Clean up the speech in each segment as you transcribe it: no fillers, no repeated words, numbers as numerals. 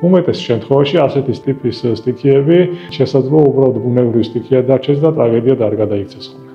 უმეტეს შემთხვევაში ასეთი ტიპის სტიქიები შესაძლოა უბრალოდ ბუნებრივი სტიქია დარჩეს და ტრაგედია არ გადაიქცეს ხოლმე.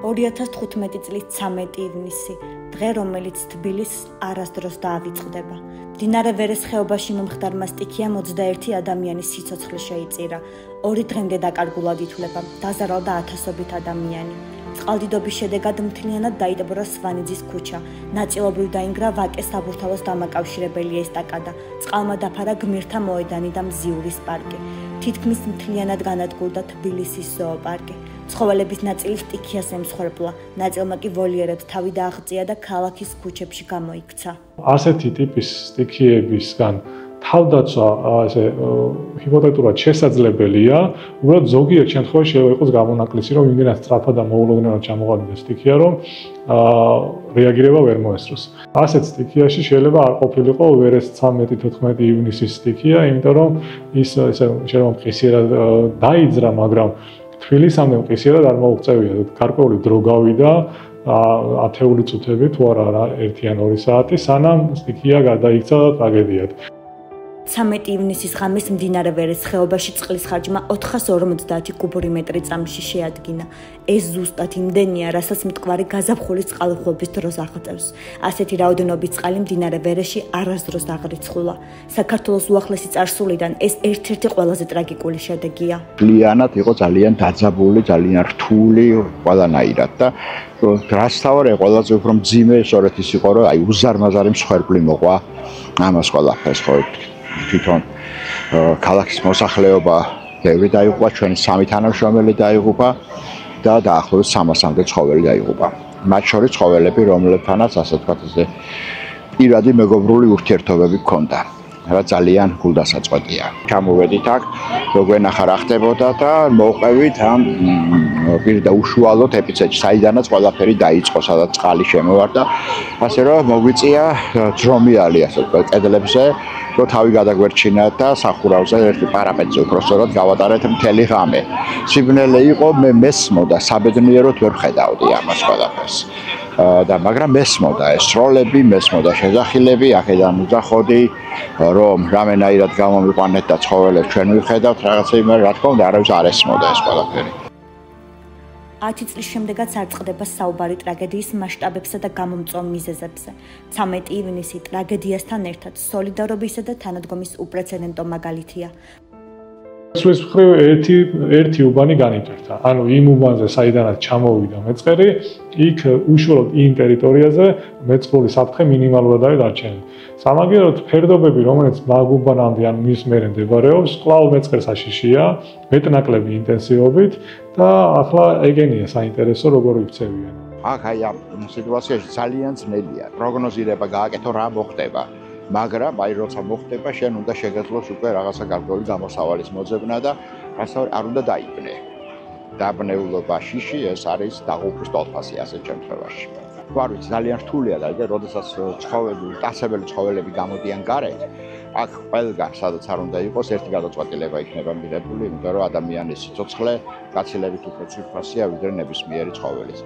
2015 წლის 13 ივნისი, დღე რომელიც თბილისს არასდროს დაავიწყდება. მდინარე ვერეს ხეობაში მომხდარმა სტიქიამ 21 ადამიანის სიცოცხლე შეიწირა. 2 დღემდე დაკარგულად ითვლება, დაზარალდა ათასობით ადამიანი. წყალდიდობის შედეგად მთლიანად დაიტბორა სვანიძის ქუჩა, ნაწილობრივ დაინგრა ვაკეს საბურთალოს დამაკავშირებელი ესტაკადა, წყალმა დაფარა გმირთა მოედანი და მზიურის პარკი. თითქმის მთლიანად განადგურდა თბილისის ზოოპარკი. ცხოველების ნაწილი სტიქიას ემსხვერპლა, ნაწილმა კი ვოლიერად თავი დააღწია და ქალაქის ქუჩებში გამოიქცა. ასეთი ტიპის სტიქიებისგან თავდაცვა ესე ჰიპოთეტურად შესაძლებელია, უბრალოდ ზოგიერთ შემთხვევაში შეიძლება იყოს გამონაკლისი, რომ იმდენად სწრაფად და მოულოდნელად ჩამოყალიბდეს სტიქია, რომ რეაგირება ვერ მოესწროს. ასეთ სტიქიაში შეიძლება არ ყოფილიყო ვერეს 13-14 ივნისის სტიქია, იმიტომ რომ ის ესე შეიძლება მყისიერად დაიძრა, მაგრამ თბილისამდე მყისიერად არ მოუღწევია, გარკვეული დრო გავიდა, ათეული წუთები თუ არა 1 ან 2 საათი, სანამ სტიქია გადაიქცა ტრაგედიად. 13 ივნისის ღამეს მდინარე ვერეს ხეობაში წყლის ხარჯმა 450 კუბური მეტრი წამში შეადგინა. ეს ზუსტად იმდენია, რასაც მტკვარი გაზაფხულის წყალუხვების დროს აღწევს. ასეთი რაოდენობის წყალი მდინარე ვერეში არასდროს აღრიცხულა. საქართველოს უახლესი წარსულიდან ეს ერთ-ერთი ყველაზე ტრაგიკული შედეგია. Ლიანად იყო ძალიან დაძაბული, ძალიან რთული ყველანაირად და რასთავარია ყველაზე უფრო მძიმე სწორედ ის იყო, რომ უზარმაზარი მსხვერპლი მოყვა ამას ყველაფერს ხო თვითონ ქალაქის მოსახლეობა ბევრი დაიღუპა, ჩვენი 3 თანამშრომელი დაიღუპა და დაახლოებით 300-მდე ცხოველი დაიღუპა. მათ შორის ცხოველები, რომლებთანაც ასე ვთქვათ, პირადი მეგობრული ურთიერთობები ჰქონდა. რა ძალიან გულდასაწყვეტია. ჩამოვედით აქ, როგვენახა რა ხდებოდა და მოვყევით ამ პირდა უშუალოდ ეპიცენტრში, საიდანაც ყველაფერი დაიწყო, სადაც წყალი შემოვარდა. ასე რომ მოგვიწია ძრომიალი, ასე ვთქვათ, კედლებზე, რომ თავი გადაგვერჩინა და სახურავზე ერთი პარაპეტზე უფრო სწორად გავატარეთ მთელი ღამე. სიბნელე იყო, მე მესმოდა, საბედნიეროდ ვერ ხედავდი ამას ყველაფერს. და მაგრამ მესმოდა ეს როლები, მესმოდა შეძახილები, აქედან უძახოდი, რომ რამენაირად გამომიყვანეთ და ცხოველებს ჩვენ ვიხედავთ რაღაცა იმ რა თქმა უნდა არავის არ ესმოდა ეს ყველაფერი. 10 წლის შემდეგაც არ წყდება საუბარი ტრაგედიის მასშტაბებსა და გამომწვევ მიზეზებზე. 13 ივნისი ტრაგედიასთან ერთად სოლიდარობისა და თანადგომის უპრეცედენტო მაგალითია. სულის მხრივ ერთი უბანი განიტვირთა. ანუ იმ უბანზე, საიდანაც ჩამოვიდა მეწყერი, იქ უშუალოდ იმ ტერიტორიაზე მეწყრული საფრთხე მინიმალურად არის დარჩენილი. სამაგიეროდ ფერდობები, რომელიც მაგ უბანამდე ან მის მერე მდებარეობს, კვლავ მეწყერს აშიშია, მეტნაკლები ინტენსივობით და ახლა ეგენია საინტერესო როგორ იქცევიან. აქ აი ამ სიტუაციაში ძალიან ძნელია პროგნოზირება გააკეთო რა მოხდება. მაგრამ აი როცა მოხდება, შენ უნდა შეგეძლოს უკვე რაღაცა გარკვეული გამოსავალის მოძებნა და გასავალი არ უნდა დაიბნე. დაბნეულობა შიში ეს არის დაღუპვის ტოლფასი ასეთ შემთხვევაში. ვარ ვიცი ძალიან რთულია და როდესაც წასებელი ცხოველები გამოდიან გარეთ, აქ ყველგან სადაც არ უნდა იყოს ერთი გადაწყვეტილება იქნება მიღებული, იმიტომ რომ ადამიანის სიცოცხლე გაცილებით უფრო ცირფასია ვიდრე ნებისმიერი ცხოველის.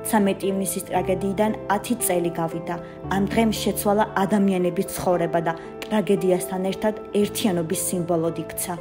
13 ივნისის ტრაგედიიდან 10 წელი გავიდა. ამ დღემ შეცვალა ადამიანების ცხოვრება და ტრაგედიასთან ერთად ერთიანობის სიმბოლოდ იქცა.